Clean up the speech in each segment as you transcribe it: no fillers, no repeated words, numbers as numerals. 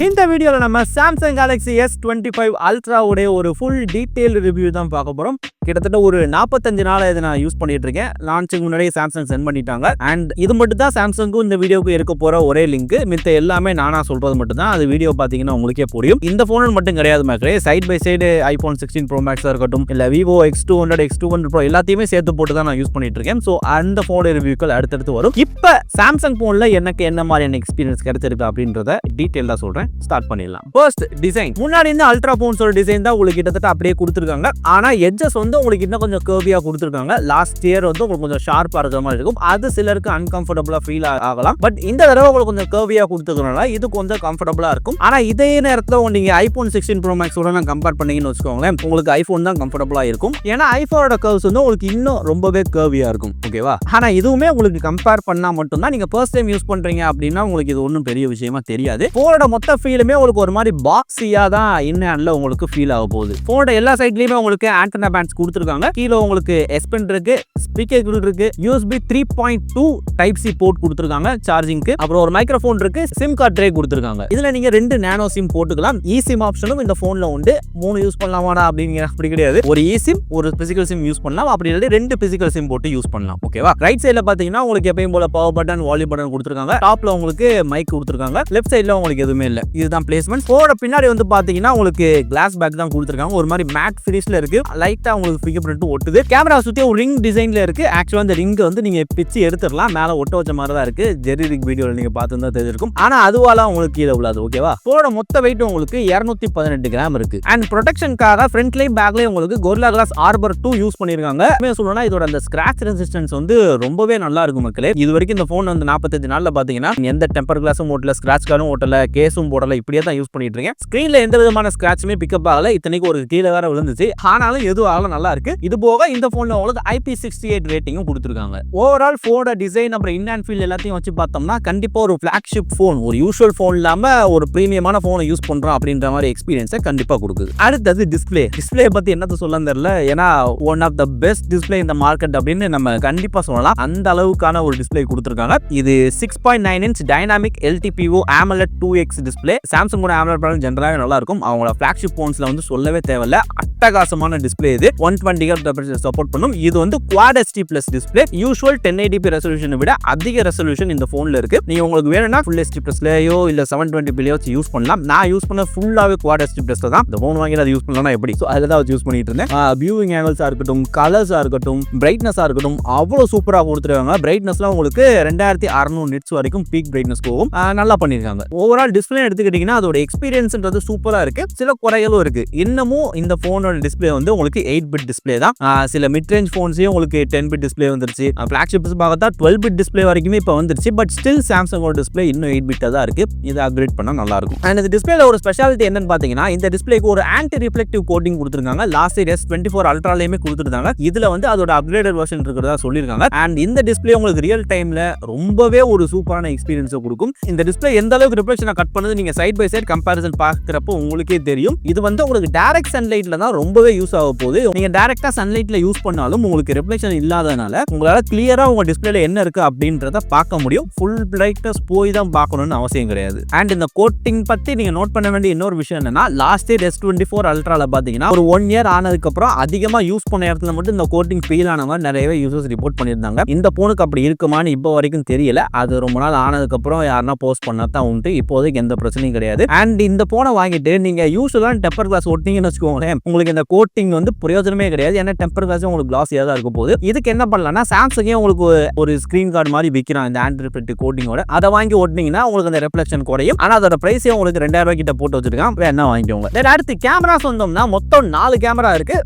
இந்த வீடியோல நம்ம Samsung Galaxy S25 Ultra உடைய ஒரு full detailed review தான் பார்க்க போறோம். கிட்டத்தட்ட ஒரு 45 நாளா இதை நான் யூஸ் பண்ணிட்டு இருக்கேன். லான்ச்சுக்கு முன்னாடியே Samsung சென்ட் பண்ணிட்டாங்க. அண்ட் இது மட்டும் தான் Samsungக்கும் இந்த வீடியோக்கு இருக்க போற ஒரே லிங்க். மித்த எல்லாமே நானா சொல்றது மட்டும் தான். அது வீடியோ பாத்தீங்கன்னா உங்களுக்கே புரியும். இந்த போன் மட்டும் கிடையாது மக்களே. Side by side iPhone 16 Pro Max இருக்கட்டும், இல்ல Vivo X200, X200 Pro எல்லாத்தையுமே சேர்த்து போட்டு தான் நான் யூஸ் பண்ணிட்டு இருக்கேன். ஸோ அந்த போனோட ரிவ்யூக்கள் அடுத்தடுத்து வரும். இப்போ Samsung போன்ல எனக்கு என்ன மாதிரியான எக்ஸ்பீரியன்ஸ் கிடைச்சிருக்கு அப்படின்றத டீட்டெயிலாக சொல்றேன். ஸ்டார்ட் பண்ணிடலாம். First design. முன்னாடி இந்த அல்ட்ரா போன்ஸோட டிசைன் தான் உங்களுக்கு கிட்டத்தட்ட அப்படியே கொடுத்துருக்காங்க. ஆனா எட்ஜஸ் வந்து உங்களுக்கு இன்னும் கொஞ்சம் கர்வியா கொடுத்துருக்காங்க. லாஸ்ட் இயர் வந்து உங்களுக்கு கொஞ்சம் ஷார்ப்பா இருக்கிற மாதிரி இருக்கும். அது சிலருக்கு அன்கம்ஃபர்டபுளா ஃபீல் ஆகலாம். பட் இந்த தடவை உங்களுக்கு கொஞ்சம் கர்வியா கொடுத்துருக்கனால இது கொஞ்சம் கம்ஃபர்டபுளா இருக்கும். ஆனா இதே நேரத்தில் நீங்க iPhone 16 Pro Max உடன் கம்பேர் பண்ணீங்கன்னு வச்சுக்கோங்களேன், உங்களுக்கு ஐபோன் தான் கம்ஃபர்டபுளா இருக்கும். ஏன்னா ஐபோனோட கர்வ்ஸ் வந்து உங்களுக்கு இன்னும் ரொம்பவே கர்வியா இருக்கும். ஓகேவா? ஆனா இதுவுமே உங்களுக்கு கம்பேர் பண்ணா மட்டும் தான். நீங்க ஃபர்ஸ்ட் டைம் யூஸ் பண்றீங்க அப்படின்னா உங்களுக்கு இது ஒன்றும் பெரிய விஷயமா தெரியாது. போனோட மொத்த ஃபீலுமே உங்களுக்கு ஒரு மாதிரி பாக்ஸியா தான் இன்னும் உங்களுக்கு ஃபீல் ஆக போகுது. போனோட எல்லா சைட்லயுமே உங்களுக்கு ஆண்டனா பேண்ட்ஸ் கொடுத்துருக்காங்க. கீழே உங்களுக்கு S Pen இருக்கு, ஸ்பீக்கர் இருக்கு, USB 3.2 டைப் சி போர்ட் கொடுத்துருக்காங்க சார்ஜிங்க்கு. அப்புறம் ஒரு மைக்ரோஃபோன் இருக்கு, சிம் கார்டு ட்ரே கொடுத்துருக்காங்க. இதுல நீங்க 2 நானோ சிம் போட்டுக்கலாம். சிம் ஆப்ஷனும் இந்த போன்ல உண்டு. 3 யூஸ் பண்ணலாமாடா அப்படிங்கிற அப்படி கிடையாது. ஒரு சிம், ஒரு பிசிக்கல் சிம் யூஸ் பண்ணலாம். அப்படி இல்லை 2 பிசிக்கல் சிம் போட்டு யூஸ் பண்ணலாம். ஓகேவா? ரைட் சைடுல பாத்தீங்கன்னா உங்களுக்கு எப்பயும் போல பவர் பட்டன், வால்யூம் பட்டன் கொடுத்துருக்காங்க. டாப்ல உங்களுக்கு மைக் கொடுத்துருக்காங்க. லெஃப்ட் சைடுல உங்களுக்கு எதுவுமே இல்லை. இதுதான் பிளேஸ்மெண்ட். போட பின்னாடி வந்து பாத்தீங்கன்னா உங்களுக்கு கிளாஸ் பேக் தான் கொடுத்துருக்காங்க. ஒரு மாதிரி மேட் ஃபினிஷ்ல இருக்கு. லைட்டா உங்களுக்கு ஃபிங்கர் பிரிண்ட் ஒட்டுது. கேமரா சுத்தி ஒரு ரிங் டிசைன்ல இருக்கு. ஆக்சுவலா அந்த ரிங் வந்து நீங்க பிச்சு எடுத்துடலாம். மேல ஒட்ட வச்ச மாதிரி தான் இருக்கு. ஜெரி ரிங் வீடியோல நீங்க பார்த்துருந்தா தெரிஞ்சிருக்கும். ஆனா அதுவால உங்களுக்கு கீழே விழாது. ஓகேவா? போட மொத்த வெயிட் உங்களுக்கு 218 கிராம் இருக்கு. அண்ட் ப்ரொடெக்ஷனுக்காக ஃப்ரண்ட்லயும் பேக்லயும் உங்களுக்கு Gorilla Glass Arbor 2 யூஸ் பண்ணிருக்காங்க. சொல்லணும்னா இதோட அந்த ஸ்கிராச் ரெசிஸ்டன்ஸ் வந்து ரொம்பவே நல்லா இருக்கும் மக்களே. இது வரைக்கும் இந்த போன் வந்து 45 நாள்ல பாத்தீங்கன்னா எந்த டெம்பர் கிளாஸும் ஓட்டல, ஸ்கிராச் கார்டும் ஓட்டல, கேஸும் போடல, இப்படியே தான் யூஸ் பண்ணிட்டு இருக்கேன். ஸ்கிரீன்ல எந்த விதமான ஸ்கிராச்சுமே பிக்கப் ஆகல. இத்தனைக்கு ஒரு கீழே வேற விழுந்துச்சு. ஆனாலும் எதுவும் ஆகல, நல்லா இருக்கு. இது போக இந்த போன்ல உங்களுக்கு IP68 ரேட்டிங்கும் கொடுத்துருக்காங்க. ஓவரால் போனோட டிசைன் அப்புறம் இன் அண்ட் ஃபீல் எல்லாத்தையும் வச்சு பார்த்தோம்னா கண்டிப்பா ஒரு ஃபிளாக்ஷிப் போன், ஒரு யூஷுவல் போன் இல்லாம ஒரு பிரீமியமான போனை யூஸ் பண்றோம் அப்படின்ற மாதிரி எக்ஸ்பீரியன்ஸை கண்டிப்பா கொடுக்குது. அடுத்தது டிஸ்பிளே. டிஸ்பிளே பத்தி என்னத்த சொல்ல தெரியல. ஏன்னா one of the best display இந்த மார்க்கெட் அப்படின்னு நம்ம கண்டிப்பா சொல்லலாம். அந்த அளவுக்கான ஒரு டிஸ்பிளே கொடுத்துருக்காங்க. இது 6.9 inch dynamic LTPO AMOLED 2X display. சாம்சங்கோட AMOLED பேனல் ஜெனரலாவே நல்லா இருக்கும். அவங்களோட ஃபிளாக்ஷிப் போன்ஸ்ல வந்து சொல்லவே தேவையில்ல. அட்டகாசமான டிஸ்பிளே இது. 120 Hz சப்போர்ட் பண்ணும். இது வந்து Quad HD Plus display. Usual 1080p ரெசல்யூஷனை விட அதிக ரெசல்யூஷன் இந்த போன்ல இருக்கு. நீங்க உங்களுக்கு வேணும்னா Full HD Plusலயோ இல்ல 720pலயோ யூஸ் பண்ணலாம். நான் யூஸ் பண்ண ஃபுல்லாவே Quad HD Plusல தான். இந்த போன் வாங்கி அதை யூஸ் பண்ணலாம் எப்படி? சோ அதுல தான் யூஸ் பண்ணிட்டு இருந்தேன். வியூவிங் ஆங்கிள்ஸா இருக்கட்டும், கலர்ஸா இருக்கட்டும், பிரைட்னஸா இருக்கட்டும், அவ்வளவு சூப்பரா கொடுத்துருக்காங்க. பிரைட்னஸ்லாம் உங்களுக்கு 2600 நிட்ஸ் வரைக்கும் பீக் பிரைட்னஸ் போகும். நல்லா பண்ணிருக்காங்க. ஓவரால் டிஸ்பிளே எடுத்துக்கிட்டீங்கன்னா அதோட எக்ஸ்பீரியன்ஸ்ன்றது சூப்பரா இருக்கு. சில குறைகளும் இருக்கு. இன்னமும் இந்த போனோட டிஸ்பிளே வந்து உங்களுக்கு 8-bit டிஸ்பிளே தான். சில மிட் ரேஞ்ச் போன்ஸையும் உங்களுக்கு 10-bit டிஸ்பிளே வந்துருச்சு. ஃபிளாக்ஷிப்ஸ் பார்த்தா 12-bit டிஸ்பிளே வரைக்குமே இப்போ வந்துருச்சு. பட் ஸ்டில் சாம்சங்கோட டிஸ்பிளே இன்னும் 8-bit தான் இருக்கு. இதை அப்கிரேட் பண்ணா நல்லா இருக்கும். அண்ட் இந்த டிஸ்பிளேல ஒரு ஸ்பெஷாலிட்டி என்னன்னு பாத்தீங்கன்னா, இந்த டிஸ்பிளேக்கு ஒரு ஆன்டி ரிஃப்ளெக்டிவ் கோட்டிங் கொடுத்துருக்காங்க. லாஸ்ட் இயர் S24 Ultraலயுமே கொடுத்துருக்காங்க. இதுல வந்து அதோட அப்கிரேடட் வெர்ஷன் இருக்கிறதா சொல்லியிருக்காங்க. அண்ட் இந்த டிஸ்பிளே உங்களுக்கு ரியல் டைம்ல ரொம்பவே ஒரு சூப்பரான எக்ஸ்பீரியன்ஸை கொடுக்கும். இந்த டிஸ்பிளே எந்த அளவுக்கு ரிஃப்ளெக்ஷனை கட் பண்ணுது நீங்க சைட் பை சைட் கம்பேரிசன் பார்க்கறப்போ உங்களுக்கே தெரியும். இது வந்து உங்களுக்கு டைரக்ட் சன்லைட்ல தான் ரொம்பவே யூஸ் ஆக போகுது. நீங்க டைரக்டா சன்லைட்ல யூஸ் பண்ணாலும் உங்களுக்கு ரிஃப்ளெக்ஷன் இல்லாதனால உங்களால கிளியரா உங்க டிஸ்பிளேல என்ன இருக்கு அப்படின்றத பார்க்க முடியும். ஃபுல் பிரைட்னஸ் போய் தான் பார்க்கணும்னு அவசியம் கிடையாது. அண்ட் இந்த கோட்டிங் பத்தி நீங்க நோட் பண்ண வேண்டிய இன்னொரு விஷயம் என்னன்னா, லாஸ்ட் இயர் S24 Ultraல பாத்தீங்கன்னா ஒரு 1 year ஆனதுக்கு அப்புறம் அதிகமா யூஸ் பண்ண இடத்துல மட்டும் இந்த கோட்டிங் ஃபீல் ஆன மாதிரி நிறையவே யூசர்ஸ் ரிப்போர்ட் பண்ணியிருந்தாங்க. இந்த போனுக்கு அப்படி இருக்குமான்னு இப்போ வரைக்கும் தெரியல. அது ரொம்ப நாள் ஆனதுக்கு அப்புறம் யாருன்னா போஸ்ட் பண்ணா தான் உண்டு. இப்போதைக்கு எந்த பிரச்சனையும் கிடையாது. அண்ட் இந்த போனை வாங்கிட்டு நீங்க யூஸ்வலா டெம்பர் கிளாஸ் ஒட்டிங்கன்னு வச்சுக்கோங்களேன், உங்களுக்கு இந்த கோட்டிங் வந்து பிரயோஜனமே கிடையாது. ஏன்னா டெம்பர் கிளாஸ் உங்களுக்கு கிளாஸியா தான் இருக்கும் போது. இதுக்கு என்ன பண்ணலாம்னா, சாம்சங்கே உங்களுக்கு ஒரு ஸ்கிரீன் கார்டு மாதிரி விற்கிறான் இந்த ஆன்டி ரிஃப்ளெக்டிவ் கோட்டிங்கோட. அதை வாங்கி ஒட்டினீங்கன்னா உங்களுக்கு அந்த ரிஃப்ளெக்ஷன் குறையும். ஆனா அதோட பிரைஸே உங்களுக்கு 2000 ரூபாய் கிட்ட போட்டு வச்சிருக்கான். வேணா வாங்கிக்கோங்க. அடுத்து கேமரா சொந்தம்னா மொத்தம் 4 கேமரா இருக்கு.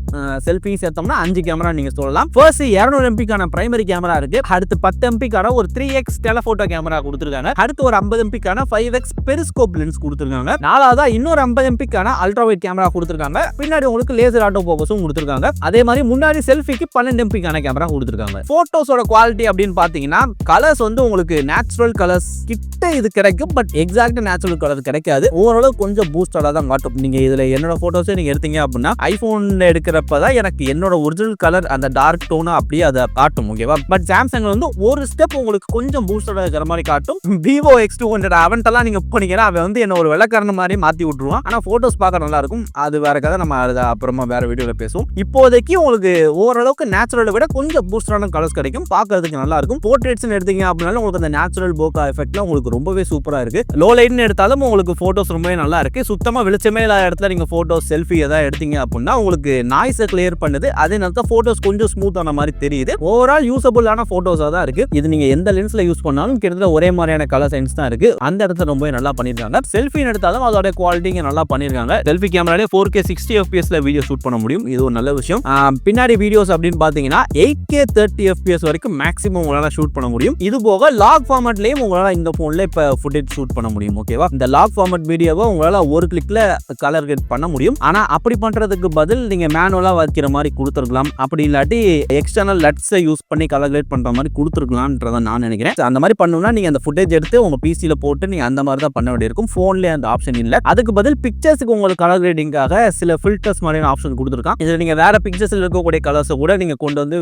செல்ஃபி சேர்த்தோம்னா 5 கேமரா நீங்க சொல்லலாம். ஃபர்ஸ்ட் 200 MP பிரைமரி கேமரா இருக்கு. அடுத்து 10 MP ஒரு 3x டெலபோட்டோ கேமரா கொடுத்திருக்காங்க. அடுத்து ஒரு 50 MP 5x பெரிஸ்கோப் லென்ஸ் கொடுத்திருக்காங்க. நாலாவதா இன்னொரு 50 MP அல்ட்ரா வைட் கேமரா கொடுத்திருக்காங்க. பின்னாடி உங்களுக்கு லேசர் ஆட்டோ ஃபோகஸும் கொடுத்திருக்காங்க. அதே மாதிரி முன்னாடி செல்ஃபிக்கு 12 MP கேமரா கொடுத்திருக்காங்க. போட்டோஸோட குவாலிட்டி அப்படின்னு பாத்தீங்கன்னா கலர்ஸ் வந்து உங்களுக்கு நேச்சுரல் கலர்ஸ் கிட்ட இது கிடைக்கும். பட் எக்ஸாக்ட் நேச்சுரல் கலர் கிடைக்காது. ஓரளவு கொஞ்சம் பூஸ்டடா தான் காட்டும். நீங்க இதுல என்னோட போட்டோஸை நீங்க எடுத்தீங்க அப்படின்னா ஐபோன்ல எடுக்கிறப்பதான் எனக்கு என்னோட ஒரிஜினல் கலர் அந்த டார்க் டோனா அப்படியே அதை காட்டும். ஓகேவா? பட் சாம்சங் வந்து ஒரு ஸ்டெப் உங்களுக்கு கொஞ்சம் பூஸ்டடா இருக்கிற மாதிரி காட்டும். Vivo X200 அவன்ட்டெல்லாம் நீங்க போனீங்கன்னா இவன் வந்து என்ன ஒரு வெள்ளக்காரன் மாதிரி மாத்தி விட்டுருவான். ஆனா போட்டோஸ் பார்க்க நல்லா இருக்கும். அது வேற கதை, நம்ம அதை அப்புறமா வேற வீடியோல பேசுவோம். இப்போதைக்கு உங்களுக்கு ஓரளவுக்கு நேச்சுரலை விட கொஞ்சம் பூஸ்டரான கலர்ஸ் கிடைக்கும், பார்க்கறதுக்கு நல்லா இருக்கும். போர்ட்ரேட்ஸ் எடுத்தீங்க அப்படின்னாலும் உங்களுக்கு அந்த நேச்சுரல் போக்கா எஃபெக்ட்லாம் உங்களுக்கு ரொம்பவே சூப்பரா இருக்கு. லோ லைட்னு எடுத்தாலும் உங்களுக்கு போட்டோஸ் ரொம்பவே நல்லா இருக்கு. சுத்தமா வெளிச்சமே இல்லாத இடத்துல நீங்க போட்டோஸ் செல்ஃபி ஏதாவது எடுத்தீங்க அப்படின்னா உங்களுக்கு நாய்ஸை கிளியர் பண்ணுது. அதே நேரத்தில் போட்டோஸ் கொஞ்சம் ஸ்மூத்தான மாதிரி தெரியுது. ஓவரால் யூசபிளான போட்டோஸா தான் இருக்கு. இது நீங்க எந்த லென்ஸ்ல யூஸ் பண்ணாலும் கிட்டத்தட்ட ஒரே மாதிரியான கலர் சைன்ஸ் தான் இருக்கு. அந்த இடத்துல ரொம்பவே நல்லா பண்ணிருக்காங்க. செல்ஃபி எடுத்தாலும் அதோட குவாலிட்டி நல்லா பண்ணிருக்காங்க. செல்ஃபி கேமராலே 4K 60 fps வீடியோ ஷூட் பண்ண முடியும். இது ஒரு நல்ல விஷயம். பின்னாடி வீடியோஸ் அப்படின்னு பாத்தீங்கன்னா 8K 30 fps வரைக்கும் மேக்ஸிமம் உங்களால ஷூட் பண்ண முடியும். இது போக லாக் ஃபார்மட்லயும் உங்களால இந்த போன்ல இப்ப ஃபுட்டேஜ் ஷூட் பண்ண முடியும். ஓகேவா? இந்த லாக் ஃபார்மட் வீடியோவை உங்களால ஒரு கிளிக்ல கலர் கிரேட் பண்ண முடியும். ஆனா அப்படி பண்றதுக்கு பதில் நீங்க மேனுவலா வைக்கிற மாதிரி கொடுத்துருக்கலாம். அப்படி இல்லாட்டி எக்ஸ்டர்னல் லட்ஸை யூஸ் பண்ணி கலர் கிரேட் பண்ற மாதிரி கொடுத்துருக்கலாம்ன்றத நான் நினைக்கிறேன். அந்த மாதிரி பண்ணணும்னா நீங்க அந்த ஃபுட்டேஜ் எடுத்து உங்க பிசில போட்டு நீங்க அந்த மாதிரி தான் பண்ண வேண்டியிருக்கும். போன்ல அந்த ஆப்ஷன் இல்ல. அதுக்கு பதில் பிக்சர்ஸ்க்கு உங்களுக்கு கலர் கிரேடிங்காக சில ஃபில்டர்ஸ் மாதிரியான ஆப்ஷன் கொடுத்துருக்கான். இதுல நீங்க வேற பிக்சர்ஸ்ல இருக்கக்கூடிய கலர்ஸை கூட நீங்க கொண்டு வந்து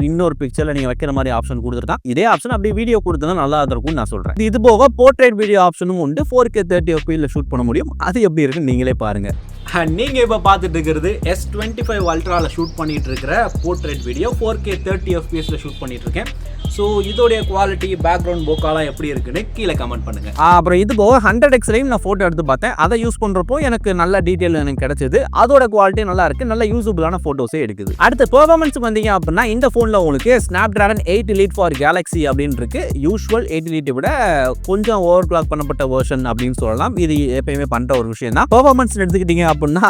இன்னொரு பிக்சர்ல நீங்க வைக்கிற மாதிரி ஆப்ஷன் கொடுத்துருக்கான். இதே ஆப்ஷன் அப்படி வீடியோ கொடுத்தா நல்லா இருக்கும் நான் சொல்றேன். இது போக போர்ட்ரேட் வீடியோ ஆப்ஷனும் உண்டு. 4K 30 fps ஷூட் பண்ண முடியும். அது எப்படி இருக்குன்னு நீங்களே பாருங்க. நீங்க இப்ப பார்த்துட்டு இருக்கிறது S25 Ultraல ஷூட் பண்ணிட்டு இருக்கிற portrait video 4K 30 fps shoot பண்ணிட்டு இருக்கேன். ஸோ இதோடைய குவாலிட்டி, பேக்ரவுண்ட் போக்காலாம் எப்படி இருக்குன்னு கீழே கமெண்ட் பண்ணுங்க. அப்புறம் இது போக 100xலையும் நான் ஃபோட்டோ எடுத்து பார்த்தேன். அதை யூஸ் பண்ணுறப்போ எனக்கு நல்ல டீட்டெயில் எனக்கு கிடைச்சது. அதோட குவாலிட்டி நல்லா இருக்கு. நல்ல யூஸபிளான ஃபோட்டோஸே எடுக்குது. அடுத்த பெர்ஃபார்மன்ஸ் வந்தீங்க அப்படின்னா இந்த ஃபோனில் உங்களுக்கு Snapdragon 8 Elite for Galaxy அப்படின்னு இருக்கு. யூஸ்வல் 8 Elite விட கொஞ்சம் ஓவர் கிளாக் பண்ணப்பட்ட வெர்ஷன் அப்படின்னு சொல்லலாம். இது எப்பயுமே பண்ணுற ஒரு விஷயம் தான். பெர்ஃபார்மன்ஸ் எடுத்துக்கிட்டீங்க அப்படின்னா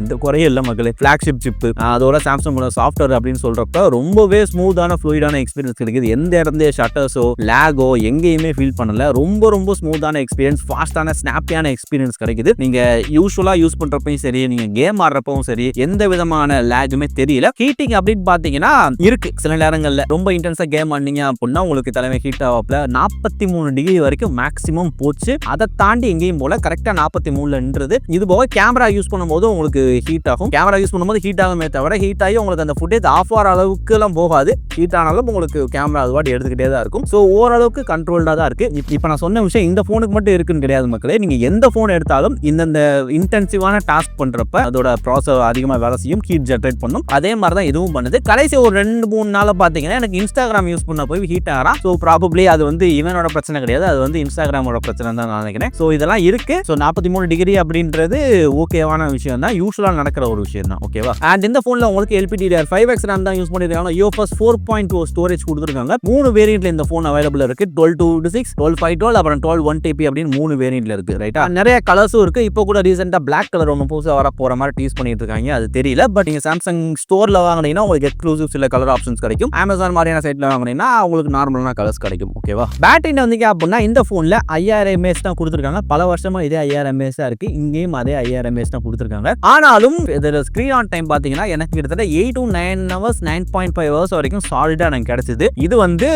எந்த குறையும் இல்லை மக்களே. ஃபிளாக்ஷிப் சிப்பு, அதோட சாம்சங்கோட சாஃப்ட்வேர் அப்படின்னு சொல்றப்ப ரொம்பவே ஸ்மூத்தான ஃப்ளூயிடான எக்ஸ்பீரியன்ஸ் கிடைக்குது. எந்த இடத்துல ஷட்டர்ஸோ லேகோ எங்கேயுமே ஃபீல் பண்ணல. ரொம்ப ஸ்மூத்தான எக்ஸ்பீரியன்ஸ், ஃபாஸ்டான ஸ்னாப்பியான எக்ஸ்பீரியன்ஸ் கிடைக்குது. நீங்க யூஸ்வலா யூஸ் பண்றப்பவும் சரி, நீங்க கேம் ஆடுறப்பவும் சரி, எந்த விதமான லேகுமே தெரியல. ஹீட்டிங் அப்படின்னு பாத்தீங்கன்னா இருக்கு. சில நேரங்கள்ல ரொம்ப இன்டென்ஸா கேம் ஆனீங்க அப்படின்னா உங்களுக்கு தலைமை ஹீட் ஆகல. 43 டிகிரி வரைக்கும் மேக்ஸிமம் போச்சு. அதை தாண்டி எங்கேயும் போல கரெக்டா 43ன்றது. இது போக கேமரா யூஸ் பண்ணும்போது உங்களுக்கு ஹீட் ஆகும். கேமரா யூஸ் பண்ணும்போது ஹீட் ஆகுமே தவிர ஹீட் ஆகி உங்களுக்கு அந்த ஃபுட்டேஜ் ஆஃப் ஆகிற அளவுக்கு எல்லாம் போகாது. ஹீட் ஆனாலும் உங்களுக்கு கேமரா அதுவாடி எடுத்துக்கிட்டே தான் இருக்கும். ஸோ ஓரளவுக்கு கண்ட்ரோல்டாக தான் இருக்கு. இப்போ நான் சொன்ன விஷயம் இந்த ஃபோனுக்கு மட்டும் இருக்குன்னு கிடையாது மக்களே. நீங்க எந்த ஃபோன் எடுத்தாலும் இந்த இன்டென்சிவான டாஸ்க் பண்றப்ப அதோட ப்ராசஸர் அதிகமாக வேலை செய்யும், ஹீட் ஜெனரேட் பண்ணும். அதே மாதிரி தான் இதுவும் பண்ணுது. கடைசி ஒரு 2-3 நாள் பார்த்தீங்கன்னா எனக்கு இன்ஸ்டாகிராம் யூஸ் பண்ண போய் ஹீட் ஆகிறான். ஸோ ப்ராபப்ளி அது வந்து இவனோட பிரச்சனை கிடையாது, அது வந்து இன்ஸ்டாகிராமோட பிரச்சனை தான் நான் நினைக்கிறேன். ஸோ இதெல்லாம் இருக்கு. ஸோ 43 டிகிரி அப்படின்றது ஓகேவான விஷயம் தான், யூஸ்வலாக நடக்கிற ஒரு விஷயம் தான். ஓகேவா? அண்ட் இந்த ஃபோனில் உங்களுக்கு LPDDR5X RAM தான் யூஸ் பண்ணிருக்காங்க. UFS 4.2 ஸ்டோரேஜ் கொடுத்துருக்காங்க. 3 வேரியன்ட்ல இந்த ஃபோன் அவைலபிள் இருக்கு. 12/256, 12/512, அப்புறம் 12/1TB அப்படின்னு 3 வேரியன்ட்ல இருக்கு. ரைட்டா? நிறைய கலர்ஸும் இருக்கு. இப்போ கூட ரீசெண்டா பிளாக் கலர் ஒன்று புதுசாக வர போற மாதிரி டீஸ் பண்ணிட்டு இருக்காங்க. அது தெரியல. பட் நீங்க சாம்சங் ஸ்டோர்ல வாங்கினீங்கன்னா உங்களுக்கு எக்ஸ்க்ளூசிவ் சில கலர் ஆப்ஷன்ஸ் கிடைக்கும். அமேசான் மாதிரியான சைட்ல வாங்கினீங்கன்னா உங்களுக்கு நார்மலான கலர்ஸ் கிடைக்கும். ஓகேவா? பேட்டரி வந்தீங்க அப்படின்னா இந்த ஃபோன்ல 5000 mAh தான் கொடுத்துருக்காங்க. பல வருஷமா இதே 5000 mAh தான் இருக்கு. இங்கேயும் அதே 5000 mAh தான் கொடுத்துருக்காங்க. ஆனாலும் இதோட ஸ்கிரீன் ஆன் டைம் பாத்தீங்கன்னா எனக்கு கிட்டத்தட்ட 8 to 9 hours 9.5 hours வரைக்கும் சாலிடா எனக்கு கிடைச்சது. இது வந்து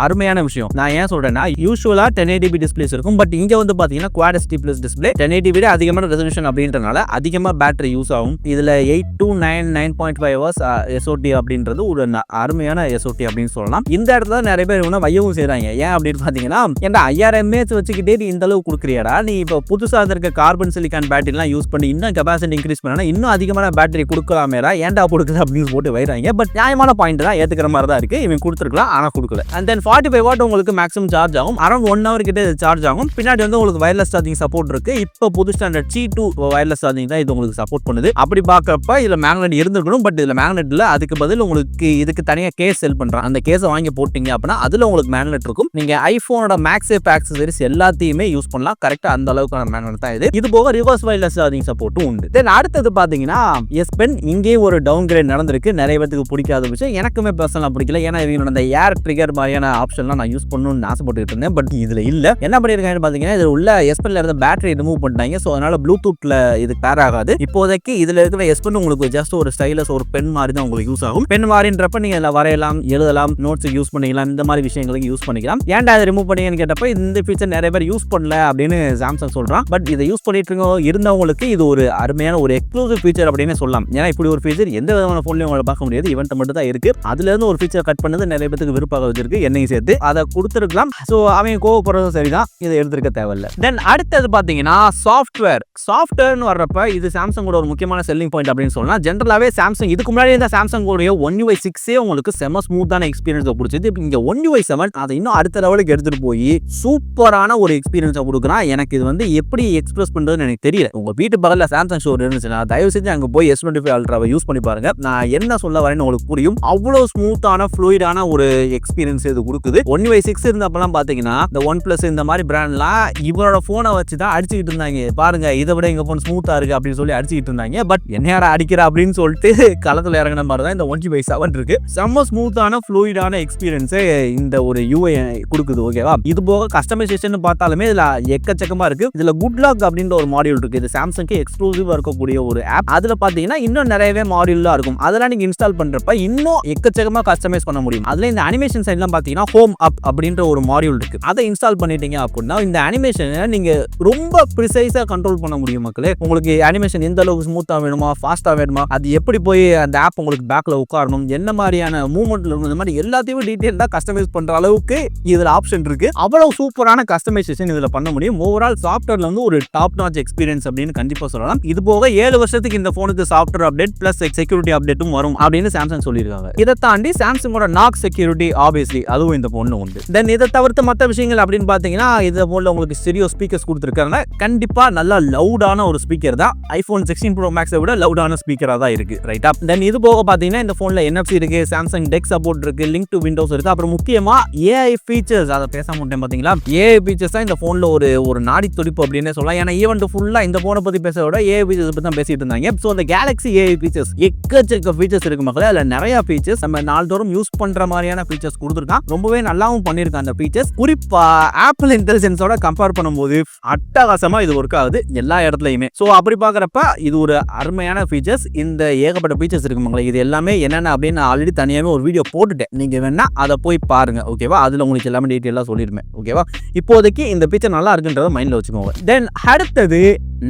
அருமையான விஷயம். நான் ஏன் சொல்றேன்னா யூசுவலா 1080p டிஸ்பிளேஸ் இருக்கும். பட் இங்க வந்து பாத்தீங்கன்னா Quad HD+ டிஸ்பிளே 1080 விட அதிகமான ரெசல்யூஷன் அப்படின்றனால அதிகமா பேட்டரி யூஸ் ஆகும். இதுல 8 to 9.5 hours SOT அப்படின்றது ஒரு அருமையான SOT அப்படின்னு சொல்லலாம். இந்த இடத்துல நிறைய பேர் வையவும் செய்றாங்க. ஏன் அப்படின்னு பாத்தீங்கன்னா ஏன்டா 5000 mAh வச்சுக்கிட்டே நீ இந்த அளவு கொடுக்குறியாடா, நீ இப்போ புதுசா இருக்க கார்பன் சிலிக்கான் பேட்டரிலாம் யூஸ் பண்ணி இன்னும் கெபாசிட்டி இன்க்ரீஸ் பண்ணா இன்னும் அதிகமான பேட்டரி கொடுக்கலாமேடா, ஏன்டா கொடுக்குது அப்படின்னு போட்டு வைறாங்க. பட் நியாயமான பாயிண்ட் தான், ஏத்துக்கிற மாதிரி தான் இருக்கு. இவன் கொடுத்துருக்கலாம், ஆனா கொடுக்கல. அண்ட் தென் 45 வாட் உங்களுக்கு மேக்ஸிமம் சார்ஜ் ஆகும். அரௌண்ட் 1 hour கிட்ட சார்ஜ் ஆகும். பின்னாடி வந்து உங்களுக்கு வயர்லெஸ் சார்ஜிங் சப்போர்ட் இருக்கு. இப்போ புது ஸ்டாண்டர்ட் G2 வயர்லெஸ் சார்ஜிங் தான் இது உங்களுக்கு சப்போர்ட் பண்ணுது. அப்படி பார்க்கறப்ப இதுல மேக்னெட் இருந்திருக்கணும். பட் இதுல மேக்னெட் இல்ல. அதுக்கு பதில் உங்களுக்கு இதுக்கு தனியா கேஸ் செல் பண்றான். அந்த கேஸை வாங்கி போட்டீங்க அப்படின்னா அதுல உங்களுக்கு மேக்னெட் இருக்கும். நீங்க ஐபோனோட மேக்ஸேஃப் ஆக்சசரிஸ் எல்லாத்தையுமே யூஸ் பண்ணலாம். கரெக்டா அந்த அளவுக்கான மேக்னெட் தான் இது. இது போக ரிவர்ஸ் வயர்லெஸ் சார்ஜிங் சப்போர்ட்டும் உண்டு. தென் அடுத்தது பாத்தீங்கன்னா S Pen இங்கே ஒரு டவுன் கிரேட் நடந்திருக்கு. நிறைய பேருக்கு பிடிக்காத விஷயம், எனக்குமே பர்சனலா பிடிக்கல. ஏன்னா இவங்களோட அந்த ஏர் ட்ரிகர் மாதிரியான ஆப்ஷன்லாம் நான் யூஸ் பண்ணணும்னு ஆசைப்பட்டு இருந்தேன். பட் இதுல இல்ல. என்ன பண்ணிருக்காங்கன்னு பாத்தீங்கன்னா இதுல உள்ள S Penல இருந்த பேட்டரி ரிமூவ் பண்ணிட்டாங்க. ஸோ அதனால ப்ளூடூத்ல இது பேர் ஆகாது. இப்போதைக்கு இதுல இருக்கிற S Pen உங்களுக்கு ஜஸ்ட் ஒரு ஸ்டைலஸ் ஒரு பென் மாதிரி தான் உங்களுக்கு யூஸ் ஆகும். பென் மாதிரின்றப்ப நீங்க இதுல வரையலாம், எழுதலாம், நோட்ஸ் யூஸ் பண்ணிக்கலாம், இந்த மாதிரி விஷயங்களுக்கு யூஸ் பண்ணிக்கலாம். ஏன்டா அதை ரிமூவ் பண்ணீங்கன்னு கேட்டப்ப இந்த ஃபீச்சர் நிறைய பேர் யூஸ் பண்ணல அப்படின்னு சாம்சங் சொல்றான். பட் இதை யூஸ் பண்ணிட்டு இருந்தவங்களுக்கு இது ஒரு அருமையான ஒரு எக்ஸ்க்ளூசிவ் ஃபீச்சர் அப்படின்னு சொல்லலாம். ஏன்னா இப்படி ஒரு ஃபீச்சர் எந்த விதமான ஃபோன்லயும் உங்களை பார்க்க முடியாது. இவன்ட்ட மட்டும் தான் இருக்கு. அதுல இருந்து ஒரு ஃபீச்சர் கட் பண்ணது நிறைய பேருக்கு விருப்பம் எதிர்பார்க்க வச்சிருக்கு என்னையும் சேர்த்து. அதை கொடுத்துருக்கலாம். ஸோ அவங்க கோவப்படுறதும் சரிதான், இதை எடுத்துருக்க தேவையில்லை. தென் அடுத்தது பார்த்தீங்கன்னா சாஃப்ட்வேர்னு வர்றப்ப இது சாம்சங்கோட ஒரு முக்கியமான செல்லிங் பாயிண்ட் அப்படின்னு சொல்லலாம். ஜென்ரலாகவே சாம்சங் இதுக்கு முன்னாடி இருந்த சாம்சங்கோடைய One UI 6 உங்களுக்கு செம ஸ்மூத்தான எக்ஸ்பீரியன்ஸை பிடிச்சது. இப்போ இங்கே One UI 7 அதை இன்னும் அடுத்த லெவலுக்கு எடுத்துட்டு போய் சூப்பரான ஒரு எக்ஸ்பீரியன்ஸை கொடுக்குறான். எனக்கு இது வந்து எப்படி எக்ஸ்பிரஸ் பண்ணுறதுன்னு எனக்கு தெரியல. உங்கள் வீட்டு பக்கத்தில் சாம்சங் ஸ்டோர் இருந்துச்சுன்னா தயவு செஞ்சு அங்கே போய் S25 Ultraவை யூஸ் பண்ணி பாருங்க. நான் என்ன சொல்ல வரேன்னு உங்களுக்கு புரியும். அவ்வளோ ஸ்மூத்தான ஃப்ளூயிடான ஒரு எக்ஸ்பீரியன்ஸ் இது கொடுக்குது. One UI 6 இருந்தப்பெல்லாம் பார்த்தீங்கன்னா இந்த OnePlus இந்த மாதிரி பிராண்ட்லாம் இவரோட ஃபோனை வச்சு தான் அடிச்சுக்கிட்டு இருந்தாங்க. பாருங்க இதை விட எங்க ஃபோன் ஸ்மூத்தா இருக்கு அப்படின்னு சொல்லி அடிச்சுக்கிட்டு இருந்தாங்க. பட் என்னையார அடிக்கிற அப்படின்னு சொல்லிட்டு களத்தில் இறங்கின மாதிரி தான் இந்த One UI 7 இருக்கு. செம்ம ஸ்மூத்தான ஃப்ளூயிடான எக்ஸ்பீரியன்ஸை இந்த ஒரு UI கொடுக்குது. ஓகேவா? இது போக கஸ்டமைசேஷன் பார்த்தாலுமே இதுல எக்கச்சக்கமா இருக்கு. இதுல குட் லாக் அப்படின்ற ஒரு மாடியூல் இருக்கு. இது சாம்சங்க்கு எக்ஸ்க்ளூசிவா இருக்கக்கூடிய ஒரு ஆப். அதுல பாத்தீங்கன்னா இன்னும் நிறையவே மாடியூல்லாம் இருக்கும். அதெல்லாம் நீங்க இன்ஸ்டால் பண்றப்ப இன்னும் எக்கச்சக்கமா கஸ்டமைஸ் பண்ண முடியும். அதுல இந்த அனிமேஷன் சைட்லாம் பாத்தீங்கன்னா ஹோம் அப் அப்படின்ற ஒரு மாடியூல் இருக்கு. அதை இன்ஸ்டால் பண்ணிட்டீங்க அப்படின்னா இந்த அனிமேஷனை நீங்க ரொம்ப ப்ரிசைஸா கண்ட்ரோல் பண்ண முடியும் மக்களே. உங்களுக்கு அனிமேஷன் எந்த அளவுக்கு ஸ்மூத்தா வேணுமா, ஃபாஸ்டா வேணுமா, அது எப்படி போய் அந்த ஆப் உங்களுக்கு பேக்ல உட்காரணும், என்ன மாதிரியான மூவ்மெண்ட்ல இருக்கும், இந்த மாதிரி எல்லாத்தையும் டீடைலா கஸ்டமைஸ் பண்ற அளவுக்கு இதுல ஆப்ஷன் இருக்கு. அவ்வளவு சூப்பரான கஸ்டமைசேஷன் இதுல பண்ண முடியும். ஓவரால் சாஃப்ட்வேர்ல வந்து ஒரு டாப் நாச் எக்ஸ்பீரியன்ஸ் அப்படின்னு கண்டிப்பா சொல்லலாம். இது போக 7 வருஷத்துக்கு இந்த போனுக்கு சாஃப்ட்வேர் அப்டேட் பிளஸ் செக்யூரிட்டி அப்டேட்டும் வரும் அப்படின்னு சாம்சங் சொல்லியிருக்காங்க. இதை தாண்டி சாம்சங்கோட நாக் செக்யூரிட்டி ஆப்வியஸ்லி அதுவும் இந்த போன்ல உண்டு. தென் இதை தவிர்த்து மற்ற விஷயங்கள் அப்படின்னு பாத்தீங்கன்னா இது போல உங்களுக்கு ஸ்டீரியோ ஸ்பீக்கர்ஸ் கொடுத்துருக்காங்க. கண்டிப்பா நல்லா லவுடான ஒரு ஸ்பீக்கர் தான். iPhone 16 Pro Max விட லவுடான ஸ்பீக்கரா தான் இருக்கு. ரைட்டா? தென் இது போக பாத்தீங்கன்னா இந்த போன்ல NFC இருக்கு, சாம்சங் டெக் சப்போர்ட் இருக்கு, லிங்க் டு விண்டோஸ் இருக்கு. அப்புறம் முக்கியமா AI ஃபீச்சர்ஸ், அதை பேச மாட்டேன் பாத்தீங்களா? AI ஃபீச்சர்ஸ் தான் இந்த போன்ல ஒரு நாடி துடிப்பு அப்படின்னு சொல்லலாம். ஏன்னா ஈவென்ட் ஃபுல்லா இந்த போனை பத்தி பேச விட AI ஃபீச்சர்ஸ் பத்தி தான் பேசிட்டு இருந்தாங்க. ஸோ அந்த Galaxy AI ஃபீச்சர்ஸ் எக்கச்சக்க ஃபீச்சர்ஸ் இருக்கு மக்களே. அதுல நிறைய ஃபீச்சர்ஸ் நம்ம நாள்தோறும் யூஸ் பண்ற மாதிரியான ஃபீச்சர்ஸ் கொடுத்துருக்கான். ரொம்பவே நல்லாவும் பண்ணிருக்கான் அந்த ஃபீச்சர்ஸ். குறிப்பா ஆப்பிள் இன்டெலிஜென்ஸோட கம்பேர் பண்ணும்போது அட்டகாசமா இது ஒர்க் ஆகுது எல்லா இடத்துலயுமே. ஸோ அப்படி பாக்குறப்ப இது ஒரு அருமையான ஃபீச்சர்ஸ். இந்த ஏகப்பட்ட ஃபீச்சர்ஸ் இருக்கு மக்களே. இது எல்லாமே என்னென்ன அப்படின்னு நான் ஆல்ரெடி தனியாவே ஒரு வீடியோ போட்டுட்டேன். நீங்க வேணா அதை போய் பாருங்க. ஓகேவா? அதுல உங்களுக்கு எல்லாமே டீட்டெயிலாக சொல்லிருமே. ஓகேவா? இப்போதைக்கு இந்த ஃபீச்சர் நல்லா இருக்குன்றத மைண்ட்ல வச்சுக்கோங்க. தென் அடுத்தது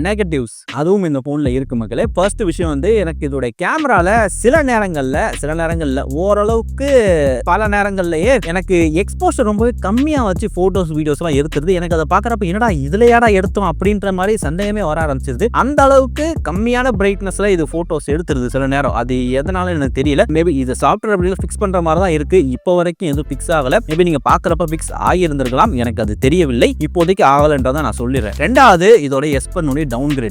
நெகட்டிவ்ஸ், அதுவும் இந்த போன்ல இருக்கு மக்களே. ஃபர்ஸ்ட் விஷயம் வந்து எனக்கு இதோட கேமரால சில நேரங்கள்ல ஓரளவுக்கு பல நேரங்கள்லயே எனக்கு எக்ஸ்போஷர் ரொம்பவே கம்மியா வச்சு போட்டோஸ் வீடியோஸ் எல்லாம் எடுத்துருது. எனக்கு அதை பாக்குறப்ப என்னடா இதுலயாடா எடுத்தோம் அப்படின்ற மாதிரி சந்தேகமே வர ஆரம்பிச்சிருது. அந்த அளவுக்கு கம்மியான பிரைட்னஸ்ல இது போட்டோஸ் எடுத்துருது சில நேரம். அது எதனால எனக்கு தெரியல. மேபி இது சாஃப்ட்வேர் அப்படி ஃபிக்ஸ் பண்ற மாதிரி தான் இருக்கு. இப்போ வரைக்கும் எதுவும் ஃபிக்ஸ் ஆகல. மேபி நீங்க பாக்குறப்ப ஃபிக்ஸ் ஆகியிருந்திருக்கலாம், எனக்கு அது தெரியவில்லை. இப்போதைக்கு ஆகலன்றதை நான் சொல்லிடுறேன். ரெண்டாவது இதோட S10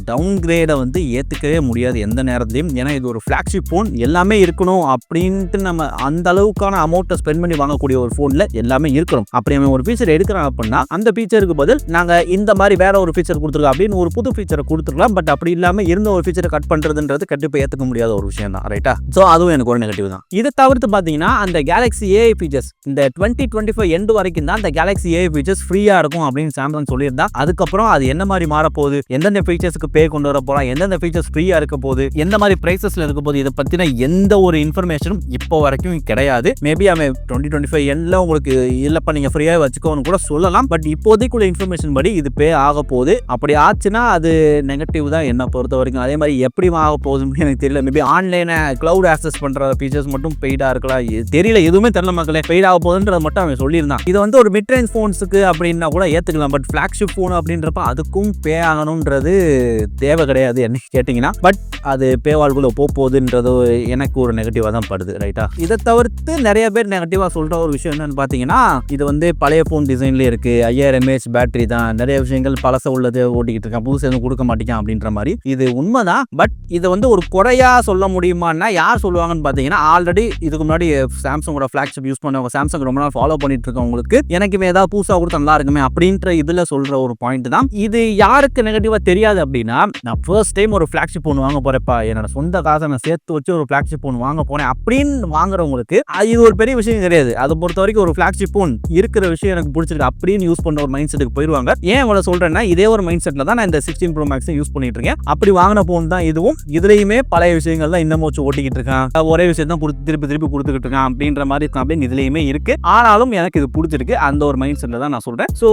டவுன்கிரேடை வந்து ஏத்துக்கவே முடியாது எந்த நேரத்திலையும். ஏன்னா இது ஒரு ஃபிளாக்ஷிப் போன், எல்லாமே இருக்கணும் அப்படின்ட்டு நம்ம அந்த அளவுக்கான அமௌண்ட்டை ஸ்பெண்ட் பண்ணி வாங்கக்கூடிய ஒரு போன்ல எல்லாமே இருக்கணும். அப்படி நம்ம ஒரு ஃபீச்சர் எடுக்கிறாங்க அப்படின்னா அந்த ஃபீச்சருக்கு பதில் நாங்க இந்த மாதிரி வேற ஒரு ஃபீச்சர் கொடுத்துருக்கோம் அப்படின்னு ஒரு புது ஃபீச்சரை கொடுத்துருக்கலாம். பட் அப்படி இல்லாம இருந்த ஒரு ஃபீச்சரை கட் பண்றதுன்றது கண்டிப்பா ஏத்துக்க முடியாத ஒரு விஷயம் தான். ரைட்டா? ஸோ அதுவும் எனக்கு ஒரு நெகட்டிவ் தான். இதை தவிர்த்து பாத்தீங்கன்னா அந்த Galaxy AI ஃபீச்சர்ஸ் இந்த 2025 எண்டு வரைக்கும் தான் அந்த Galaxy AI ஃபீச்சர்ஸ் ஃப்ரீயா இருக்கும் அப்படின்னு சாம்சங் சொல்லியிருந்தா. அதுக்கப்புறம் அது என்ன மாதிரி மாறப்போகுது, எந்தெந்த ஃபீச்சர்ஸ்க்கு பே கொண்டு வர போறோம், எந்தெந்த ஃபீச்சர்ஸ் ஃப்ரீயா இருக்க போகுது, எந்த மாதிரி பிரைசஸ்ல இருக்க போகுது, இதை பத்தின எந்த ஒரு இன்ஃபர்மேஷனும் இப்போ வரைக்கும் கிடையாது. மேபி அவன் 2025 எண்ட்ல உங்களுக்கு இல்லப்பா நீங்க ஃப்ரீயா வச்சுக்கோன்னு கூட சொல்லலாம். பட் இப்போதைக்குள்ள இன்ஃபர்மேஷன் படி இது பே ஆக போகுது. அப்படி ஆச்சுன்னா அது நெகட்டிவ் தான் என்ன பொறுத்த வரைக்கும். அதே மாதிரி எப்படி ஆக போகுதுன்னு எனக்கு தெரியல. மேபி ஆன்லைனை கிளவுட் ஆக்சஸ் பண்ற ஃபீச்சர்ஸ் மட்டும் பெய்டா இருக்கலாம், தெரியல. எதுவுமே தெரியல மக்களே. பெய்ட் ஆக போகுதுன்றது மட்டும் அவன் சொல்லியிருந்தான். இது வந்து ஒரு மிட் ரேஞ்ச் போன்ஸுக்கு அப்படின்னா கூட ஏத்துக்கலாம். பட் ஃபிளாக்ஷிப் போன் அப்படின்றப்ப அதுக்கும் பே ஆகணும்ன்றது தேவை கிடையாது என்ன கேட்டீங்கன்னா. பட் அது பேவால்குள்ள போகுதுன்றது எனக்கு ஒரு நெகட்டிவா தான் படுது. ரைட்டா? இதை தவிர்த்து நிறைய பேர் நெகட்டிவா சொல்ற ஒரு விஷயம் என்னன்னு பாத்தீங்கன்னா, இது வந்து பழைய போன் டிசைன்ல இருக்கு, 5000 mAh பேட்டரி தான், நிறைய விஷயங்கள் பழச உள்ளது ஓட்டிக்கிட்டு இருக்கான், புதுசு எதுவும் கொடுக்க மாட்டேங்கான் அப்படின்ற மாதிரி. இது உண்மைதான். பட் இதை வந்து ஒரு குறையா சொல்ல முடியுமான்னா யார் சொல்லுவாங்கன்னு பாத்தீங்கன்னா, ஆல்ரெடி இதுக்கு முன்னாடி சாம்சங்கோட ஃபிளாக்ஷிப் யூஸ் பண்ணவங்க, சாம்சங் ரொம்ப நாள் ஃபாலோ பண்ணிட்டு இருக்கவங்களுக்கு எனக்குமே ஏதாவது புதுசா கொடுத்தா நல்லா இருக்குமே அப்படின்ற இதுல சொல்ற ஒரு பாயிண்ட் தான் இது. யாருக்கு நெகட்டிவா தெரியாது அப்படின்னா, நான் ஃபர்ஸ்ட் டைம் ஒரு ஃபிளாக்ஷிப் போன் வாங்க போறப்பா, என்னோட சொந்த காசை நான் சேர்த்து வச்சு ஒரு ஃபிளாக்ஷிப் போன் வாங்க போனேன் அப்படின்னு வாங்குறவங்களுக்கு இது ஒரு பெரிய விஷயம் கிடையாது. அதை பொறுத்த வரைக்கும் ஒரு ஃபிளாக்ஷிப் போன் இருக்கிற விஷயம் எனக்கு பிடிச்சிருக்கு அப்படின்னு யூஸ் பண்ண ஒரு மைண்ட் செட்டுக்கு போயிடுவாங்க. ஏன் இவ்வளவு சொல்றேன்னா, இதே ஒரு மைண்ட் செட்ல தான் நான் இந்த 16 Pro Max யூஸ் பண்ணிட்டு இருக்கேன். அப்படி வாங்கின போன் தான் இதுவும். இதுலயுமே பழைய விஷயங்கள் தான் இன்னமும் வச்சு ஓட்டிக்கிட்டு இருக்கான், ஒரே விஷயம் தான் திருப்பி கொடுத்துக்கிட்டு இருக்கான் அப்படின்ற மாதிரி அப்படின்னு இதுலயுமே இருக்கு. ஆனாலும் எனக்கு இது பிடிச்சிருக்கு. அந்த ஒரு மைண்ட் செட்ல தான் நான் சொல்றேன். ஸோ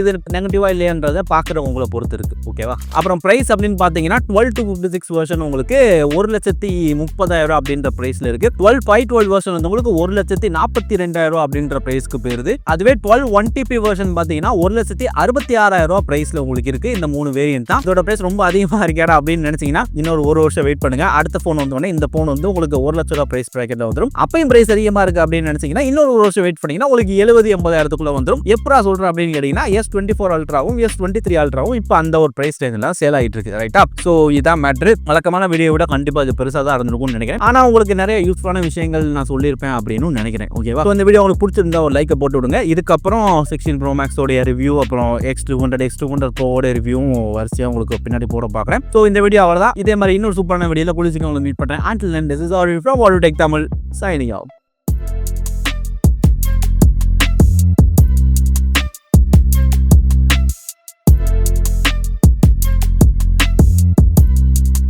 இது நெகட்டிவா இல்லையன்றதை பாக்குறவங்களை பொறுத்து இருக்கு. ஓகேவா? ஓகேவா. அப்புறம் பிரைஸ் அப்படின்னு பார்த்தீங்கன்னா 12 to 56 வெர்ஷன் உங்களுக்கு 1,30,000 அப்படின்ற பிரைஸ்ல இருக்கு. 12/512 வெர்ஷன் வந்து உங்களுக்கு 1,42,000 அப்படின்ற பிரைஸ்க்கு போயிருது. அதுவே 12 1TB வெர்ஷன் பார்த்தீங்கன்னா 1,66,000 பிரைஸ்ல உங்களுக்கு இருக்கு. இந்த 3 வேரியன்ட் தான். இதோட பிரைஸ் ரொம்ப அதிகமா இருக்கா அப்படின்னு நினைச்சீங்கன்னா இன்னொரு 1 வருஷம் வெயிட் பண்ணுங்க. அடுத்த போன் வந்தோடனே இந்த போன் வந்து உங்களுக்கு 1 லட்சம் ரூபாய் பிரைஸ் பிராக்கெட்ல வந்துடும். அப்பயும் பிரைஸ் அதிகமா இருக்கு அப்படின்னு நினைச்சீங்கன்னா இன்னொரு 1 வருஷம் வெயிட் பண்ணீங்கன்னா உங்களுக்கு 70-80,000 வந்துடும். எப்பரா சொல்றேன் அப்படின்னு கேட்டீங்கன்னா S24 அல்ட்ராவும் S23 அல்ட்ராவும் இப்போ அந்த ஒரு பிரைஸ் ரேஞ்சில சேல் ஆயிட்டு இருக்கு. ரைட்டா. சோ இதான் மேட்ரு. வழக்கமான வீடியோ விட கண்டிப்பா இது பெருசா தான் இருந்திருக்கும்னு நினைக்கிறேன். ஆனா உங்களுக்கு நிறைய யூஸ்ஃபுல்லான விஷயங்கள் நான் சொல்லியிருப்பேன் அப்படின்னு நினைக்கிறேன். ஓகேவா. இந்த வீடியோ உங்களுக்கு பிடிச்சிருந்தா ஒரு லைக் போட்டு விடுங்க. இதுக்கப்புறம் 16 Pro Max ஓட ரிவ்யூ அப்புறம் X200 Pro ஓட ரிவ்யூவும் வரிசையா உங்களுக்கு பின்னாடி போட பார்க்குறேன். ஸோ இந்த வீடியோ அவ்வளோதான். இதே மாதிரி இன்னொரு சூப்பரான வீடியோல குளிச்சுக்கு உங்களை மீட் பண்ணுறேன். Until then, this is all from All Tech Tamil signing out.